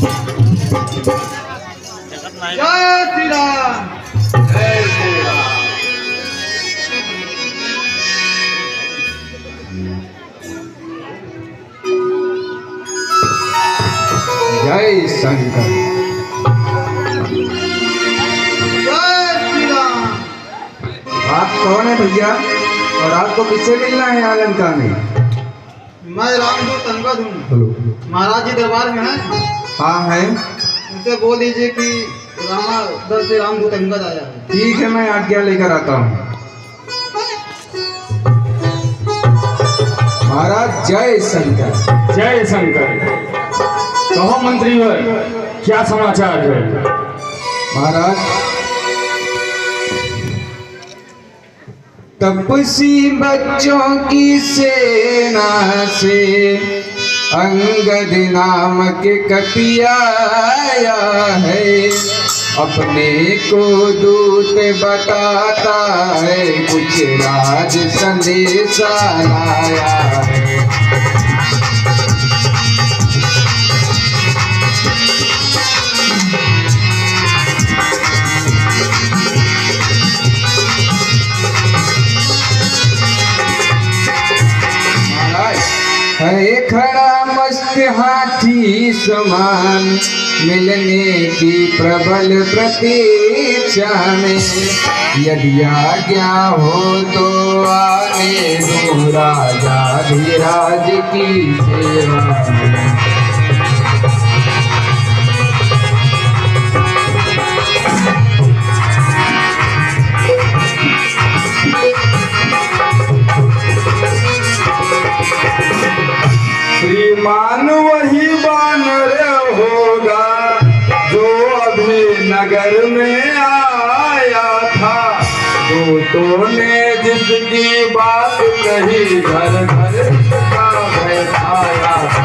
जय श्री राम। जय श्री राम। जय शंकर। जय श्री राम। आप कौन है भैया और आपको किससे मिलना है यहाँ लंका में? मैं रामदूत अंगद हूँ। हेलो। महाराज जी दरबार में हैं। हाँ है। उनसे बोल दीजिए कि रामादर से रामदूत अंगद आया है। ठीक है, मैं आज्ञा लेकर आता हूँ। महाराज जय शंकर। जय शंकर। कहो मंत्रीवर, क्या समाचार है? महाराज तपसी बच्चों की सेना से अंगद नामक कपिया आया है। अपने को दूत बताता है, कुछ राज संदेशा लाया है। है खड़ा मस्त हाथी समान, मिलने की प्रबल प्रतीक्षा में। यदि आज्ञा हो तो आने दो राजा धीराज की सेवा में। श्रीमान वही वानर होगा जो अभी नगर में आया था। दूतों ने जिसकी बात कही, घर घर का बैठाया था।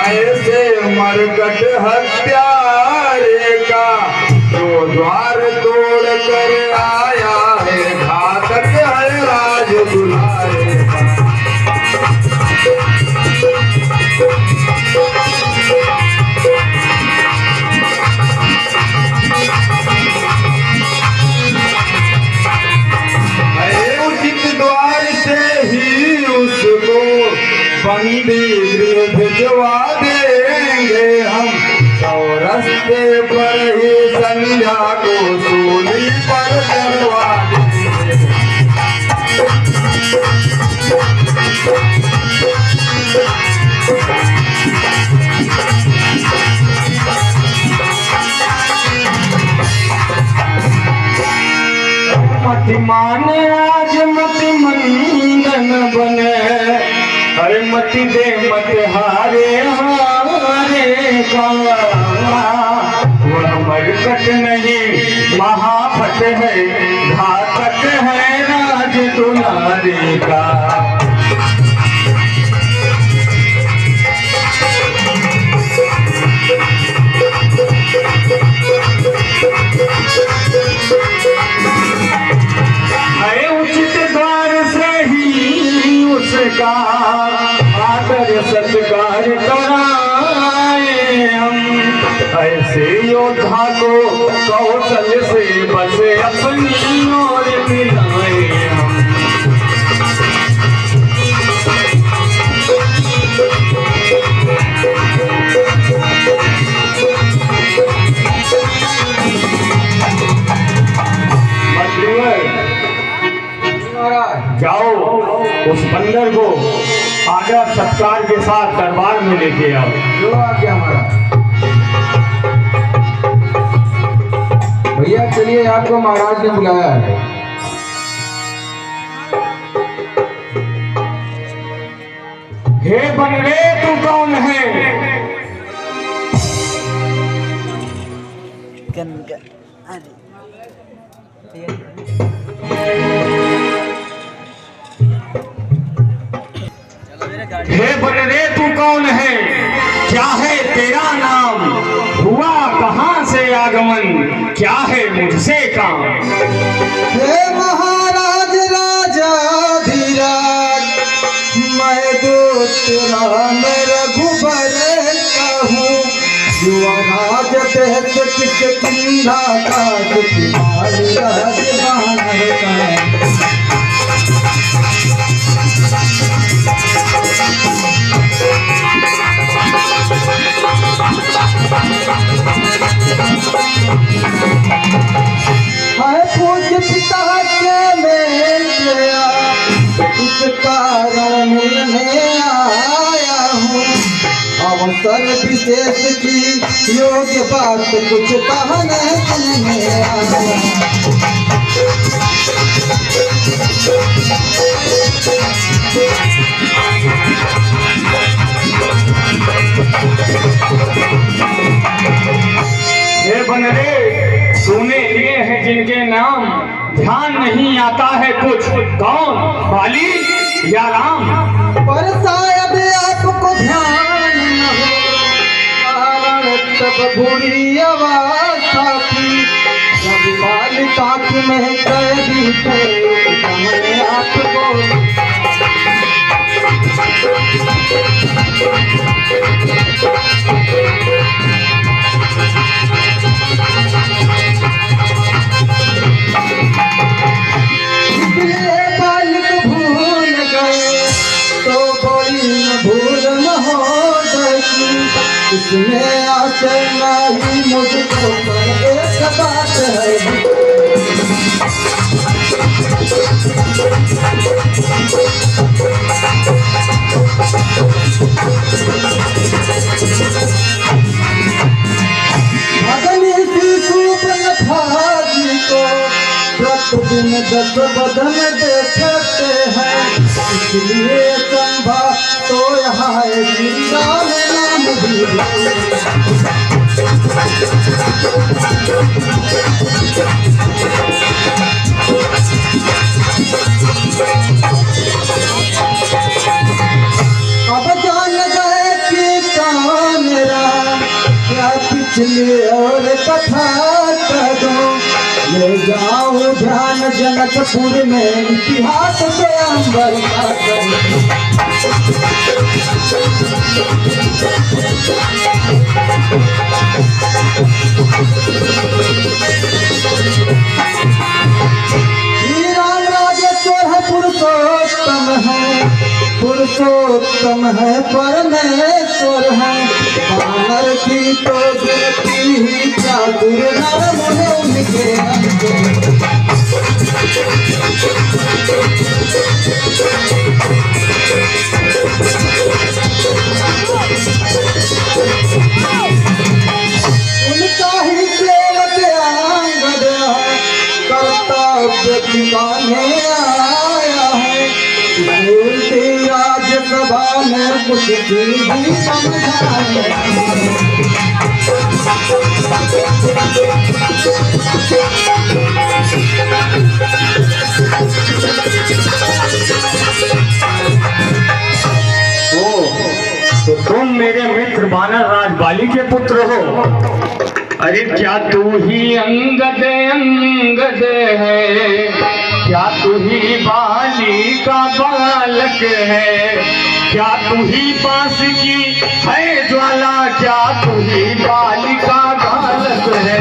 ऐसे मरकट हत्यारे का जो द्वार तोड़ कर आया है, घातक है राज दुलारे का। उचित द्वार से ही उसको बंदी गृह भिजवा देंगे हम। चौरस्ते पर ही संध्या को सूली पर चढ़वा देंगे। मति माने आज मति मंदन बने, अरे मति दे मत हारे हारे का। वह मरकट नहीं महाफट है, घातक है राज दुलारे का। उसका आदर सत्कार कराए हम। ऐसे योद्धा को कौशल से बस अपनी ओर मिलाए हम। जाओ उस बंदर को आदर सत्कार के साथ दरबार में लेके आओ। जो आ गया हमारा भैया, चलिए आपको महाराज ने बुलाया है। हे बनरे, तू कौन है? हे बनरे, तू कौन है? क्या है तेरा नाम, हुआ कहाँ से आगमन, क्या है मुझसे काम। हे महाराज राजा धीराज, मैं दूत राम रघुबर कहूँ। युवराज देश किस किंदा का तुम्हारी राजमान का। हाय पूज्य पिता के बेटिया, इस कारण मिलने आया हूँ। अवसर विशेष की योग्य बात कुछ कहने सुनने आया हूँ। हे बनरे, तूने लिए हैं जिनके नाम, ध्यान नहीं आता है कुछ, कौन बाली या राम। पर शायद आपको ध्यान न हो, कारण तब बुरी अवस्था थी, जब बालिका की मैं कैदी थे, मैंने आपको इसलिए बालिक भूल गए तो कोई न भूल न हो सकी। इसमें आशा नहीं मुझको, पर एक बात है। भगनी सी सुपन भाजी को प्रतिदिन 10 बदन देखते हैं, इसलिए संभा तो यहाँ है जिंदा में नाम भी। अब जान गए कि कहाँ मेरा, क्या पिछली और कथा करूं। ले जाऊं ध्यान जनकपुर में, इतिहास से अंबर का करूं। श्री राम राजेश्वर है, पुरुषोत्तम है, पुरुषोत्तम है, परमेश्वर है। बानर की तो गिनती ही चातुर नर मुने उनके अंग। उनका ही सेवक अंगद है, कर्तव्य दिखाने आया है। उल्टी राज्यसभा में कुछ भी समझाए। तो तुम मेरे मित्र बानर राज बाली के पुत्र हो। अरे क्या तू ही अंगद अंगद है, क्या तू ही बाली का बालक है, क्या तू ही बांस की है ज्वाला, क्या तू ही बाली का बालक है।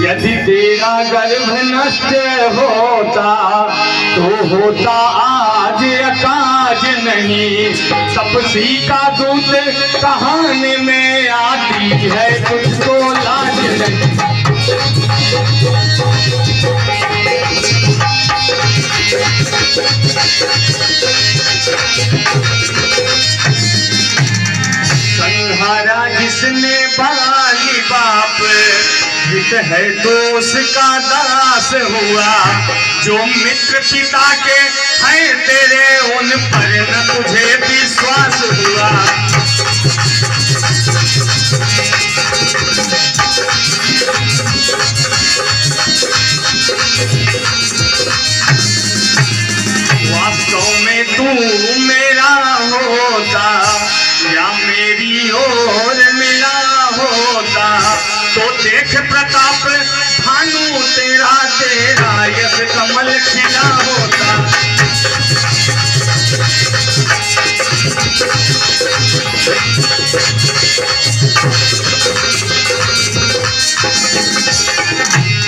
यदि तेरा गर्भ नष्ट होता तो होता आज अकाज नहीं। तपसी का दूत कहानी में आती है, तुझको लाज नहीं। संहारा जिसने बाली बाप, हित है तो उसका दास हुआ। जो मित्र पिता के हैं तेरे, उन पर न तुझे विश्वास हुआ। देख प्रताप भानु तेरा तेरा यश कमल खिला होता।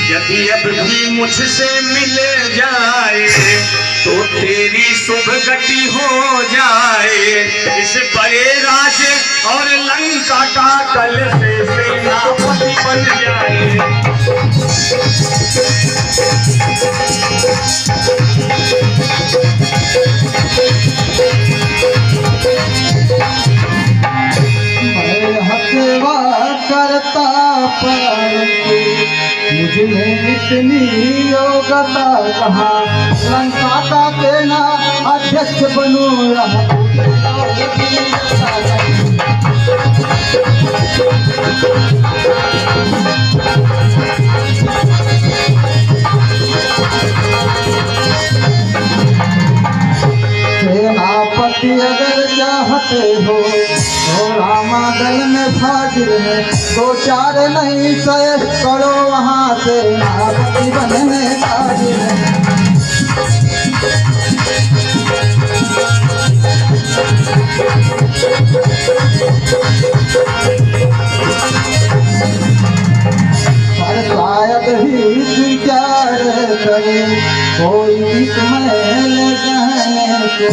यदि अब भी मुझसे मिल जाए तो तेरी शुभ गति हो जाए। इस बड़े राज और लंका का कल से सेनापति बन जाए। मैं हसवा करता परंतु मुझ में इतनी योग्यता कहाँ, लंका का सेना अध्यक्ष बनूं सेनापति अगर चाहते हो तो रामा दल में हाजिर है, दो चार नहीं सै करो वहाँ सेनापति बनने हाजिर है। पर शायद ही विचार करे कोई महल गहने को,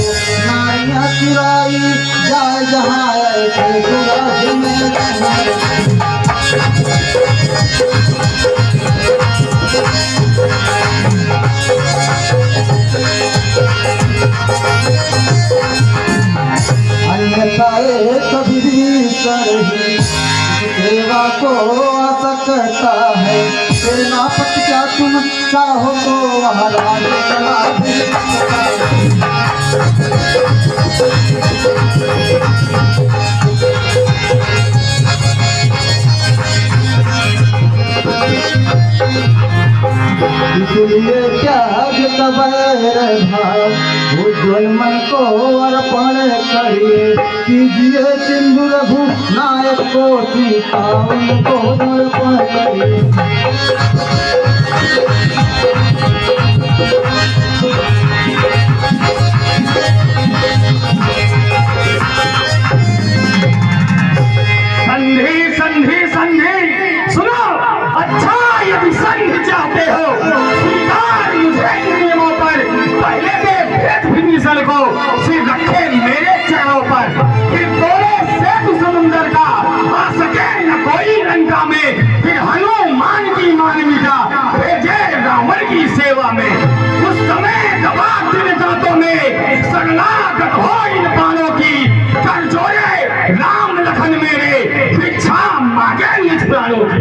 नारियां चुराई जाए जहाँ ऐसे गुराज में रहने। अन्यथा कभी भी सेवा को आ सकता है, सेनापति क्या तुम चाहो तो वह राज चला भी सकता इसलिए त्याग तबैर भाव उज्ज्वल मन को अर्पण करिए, कीजिए सिंदूर भू नायक को सीता उनको अर्पण करिए। संधि संधि संधि सुनो, अच्छा यदि संधि चाहते हो स्वीकार मुझे इन नियमों पर, पहले के भेद विभीषण को फिर रखे मेरे चरणों पर, फिर तोड़े सेतु समुंदर का आ सके न कोई लंका में, फिर हनुमान की मानवीयता भेजे रावण की सेवा में। उस समय दबा दिन दांतों में शरणागत हो इन बाणों की, कर जोड़े राम लखन मेरे भिक्षा मांगे निज प्राणों की।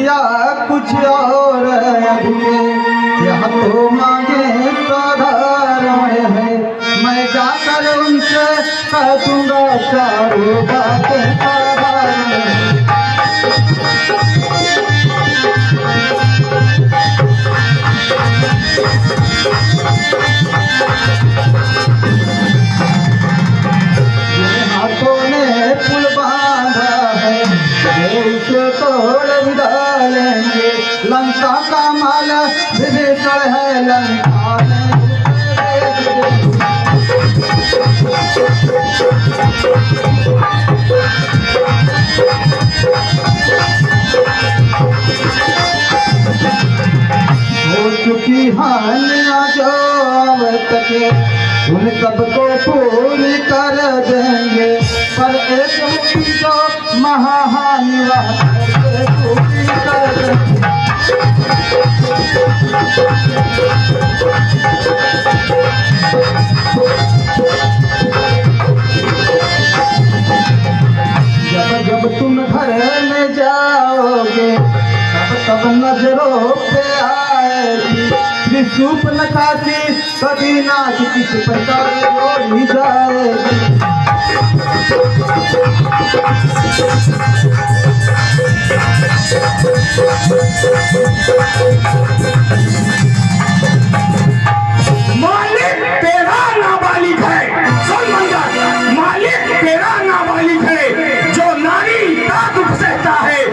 या कुछ और यह तो मांगे साधारण है, मैं जाकर उनसे कह दूंगा चारों बातें साधारण है। हाथों ने पुल बांधा है उसे तोड़ भी डालेंगे, लंका का माल विभीषण है लंका में। हो चुकी हानियां जो अब तक उन सबको पूरी कर देंगे, पर एक मुट्ठी जो महाहानि वह पूरी कर देंगे। जब जब तुम घर में जाओगे तब तब नजरों पे आएगी, सूप न खाती कभी ना किसी प्रकार जोड़ी जाएगी। मालिक तेरा नाबालिग है, सुन मंजर, मालिक तेरा नाबालिग है, जो नारी का दुख सहता है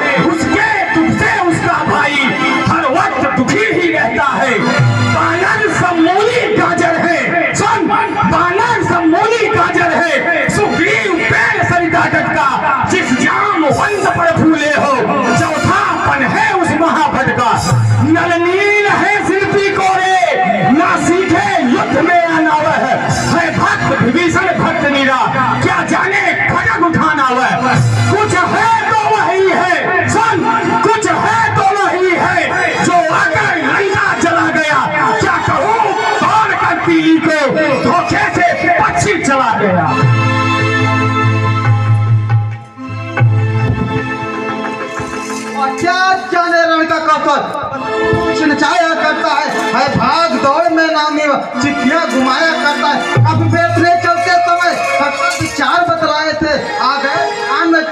जाने रण का कौशल, कुछ नचाया करता है भाग दौड़ में नामी चिट्ठियां घुमाया करता है। अब बेचने चलते समय विचार बतलाए थे, आ गए काम में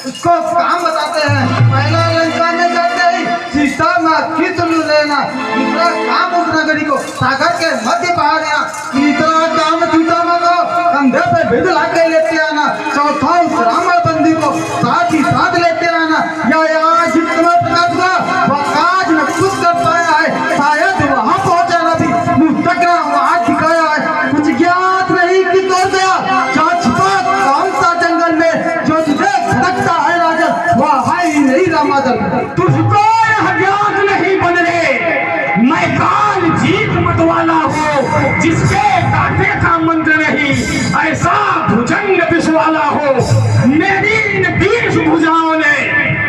उसको काम बताते हैं। पहला लंका में जाते ही सीता माँ किस लेना, दूसरा काम उस नगरी को सागर के मध्य पहाड़िया, तीसरा काम सीता माँ को कंधे पे भिड़ लाके लेते आना, चौथा उस रावण बंदी को साथ ही साथ लेते आना। या जितना प्रकाश हुआ वह काज न कुछ कर पाया है, शायद वहाँ पहुँचाना भी मुस्तकरा वहाँ ठिकाया है। कुछ ज्ञात नहीं कि तोड़ गया जहाँ छिपा कौन सा जंगल में, जो तुझे खटकता है राजन वह है ही नहीं रामाजन। तुझको यह ज्ञात नहीं बदले, मैं काल जीत मत वाला हूँ, जिसके काटे का मंत्र नहीं, ऐसा भुजंग विष वाला हो। मेरी इन 20 भुजाओं ने,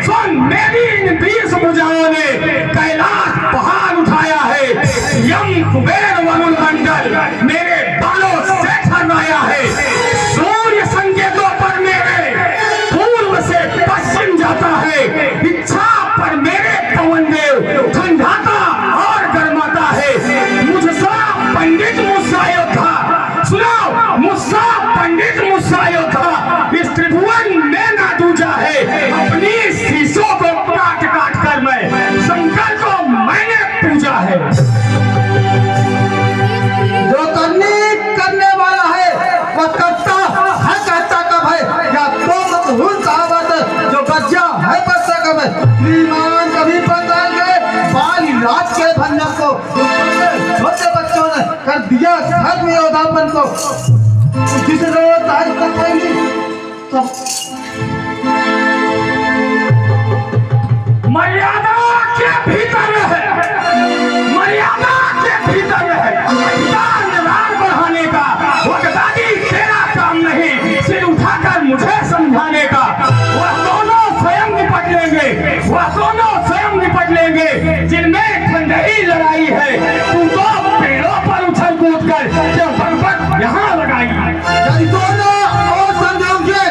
सुन, मेरी इन 20 भुजाओं ने कैलाश पहाड़ उठाया है। यम कुबेर वरुण मंडल मेरे बालों से ठहराया है। सूर्य संकेतों पर मेरे पूर्व से पश्चिम जाता है, इच्छा पर मेरे पवन देव ठंडाता और गर्माता है। मुझसा पंडित मुझसा योद्धा, सुनो, मुझसा पंडित मुझसा योद्धा इस त्रिभुवन में ना दूजा है। अपनी शीशों को काट काट कर मैं शंकर को मैंने पूजा है। जो करने वाला है वह करता है, करता कब है या तो मशहूर कहावत जो गज्जा है बच्चा कब है। श्रीमान कभी पता गए बाल राज के भंजन को, छोटे बच्चों ने कर दिया धर्म योद्धापन को। जिस रोज आज तक मर्यादा के भीतर है, मर्यादा के भीतर है। राग बढ़ाने का वक्तादी तेरा काम नहीं, सिर उठाकर मुझे समझाने का। वह दोनों स्वयं निपट लेंगे, वह दोनों स्वयं निपट लेंगे जिनमें ठंडी लड़ाई है। तू तो पेड़ों पर उछल कूद कर जो भगवत यहाँ लगाई। दोनों और संजोगे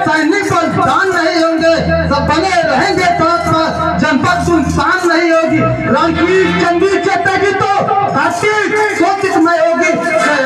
सैनिक बलिदान नहीं होंगे, सब बने रहेंगे साथ साथ, जनपद सुनसान नहीं होगी। रांची चंदी चेतेगी तो धरती शोकितमय होगी,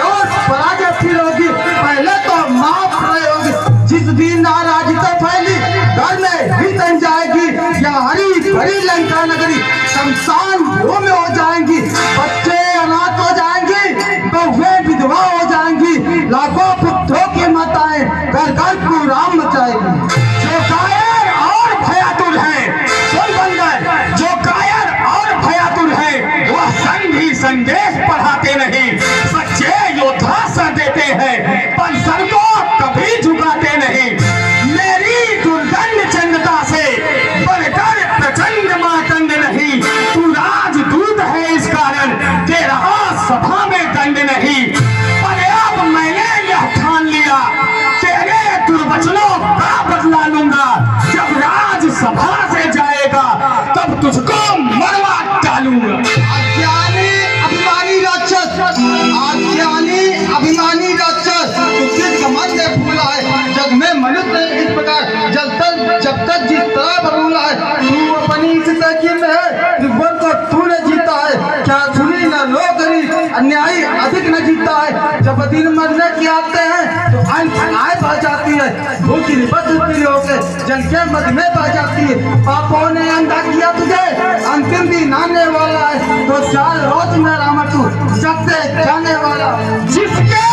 और पराजय फिर होगी, पहले तो माफ रहे होगी। जिस दिन नाराजगी फैली घर में ही तन जाएगी, या हरी भरी लंका नगरी शमशान भूमि हो जाएंगी। बच्चे अनाथ हो जाएंगी, बहुएं विधवा हो जाएंगी, लाखों पुत्रों की माताएं घर घर कुराम मचाएंगी। जो कायर और भयातुर है, सुन बंदर, जो कायर और भयातुर है वह संधि संदेश पढ़ाते नहीं। सच्चे योद्धा सर देते हैं पर सर को कभी झुकाते नहीं। मेरी दुर्गंध चंदता से बढ़कर प्रचंड मातंड नहीं। तू राजदूत है इस कारण तेरा सभा में दंड नहीं। पर अब मैंने यह ठान लिया, तेरे दुर्वचनों का बदला लूंगा। जब राजसभा से जाएगा तब तुझको मरवा डालूंगा। अज्ञानी अभिमानी राक्षस, अज्ञानी अभिमानी राक्षस, तू किस घमंड से फूला है। जग में मनुष्य इस प्रकार जब तक जिस तरह बबूला है। तू अपनी जिंदगी में है, त्रिभुवन को तूने जीता है। क्या सुनी न लोकरी, अन्यायी अधिक न जीता है। जब दिन मरने की आते हैं तो अंत आय बह जाती है। भूखी निपट होके जल के मद में बह जाती है। पापों ने अंधा किया तुझे, अंतिम दिन आने वाला है। तो चाल रोज में राम तू जग से जाने वाला। जिसके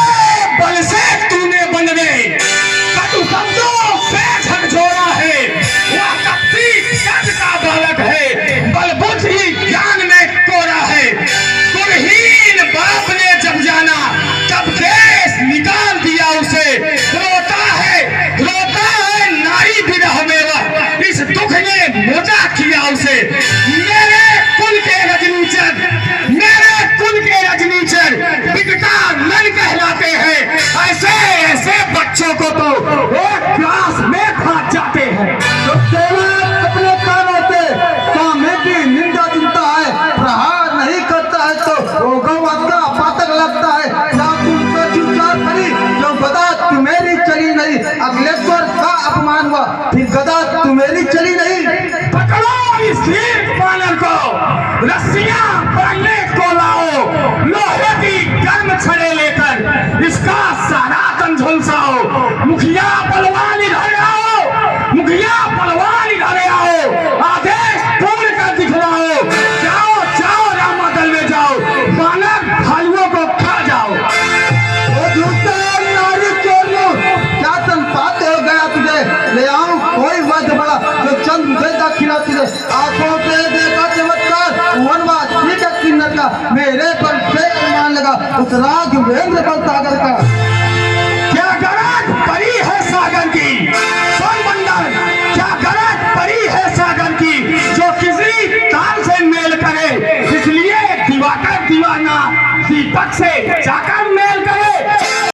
बल से तूने बंदने कटु शब्दों से झकझोरा है, वह कपटी कद का बालक है, बल बुद्धि ज्ञान में कोरा है। कुलहीन बाप ने जब जाना तब देश निकाल दिया उसे। रोता है नारी विरह में वह, इस दुख ने मोजा किया उसे। मेरे कुल के रजनीचर, मेरे कुल के रजनीचर बिकटा नन कहलाते हैं। ऐसे ऐसे बच्चों को तो एक क्लास में खा जाते हैं। तो केवल अपने कानों से सामने की निंदा चिंता है, प्रहार नहीं करता है तो वो गौवत का पातक लगता है। ना तुमको चुपचाप खड़ी जो गदा तुम्हेरी चली नहीं, अगले स्वर का अपमान हुआ फिर गदा तुम्हेरी चली नहीं। पकड़ो इस रस्सियां पकड़ने को लाओ, लोहे की गर्म छड़े लेकर इसका सारा तन झुलसाओ। मुखिया बलवान इधर आओ, मुखिया बलवान इधर आओ, आदेश पूर्ण कर दिखलाओ। जाओ जाओ रामा दल में जाओ, बानर भाइयों को खा जाओ। ओ झूठे नारी चोरों, क्या तन पाते हो गया तुझे? ले आऊं कोई वध बड़ा जो चंद देगा खिला तुझे। आंखों से देखा चमत्कार वनवास ठीक है किन्नर का, मेरे पर से मान लगा उस राघवेंद्र पर सागर का।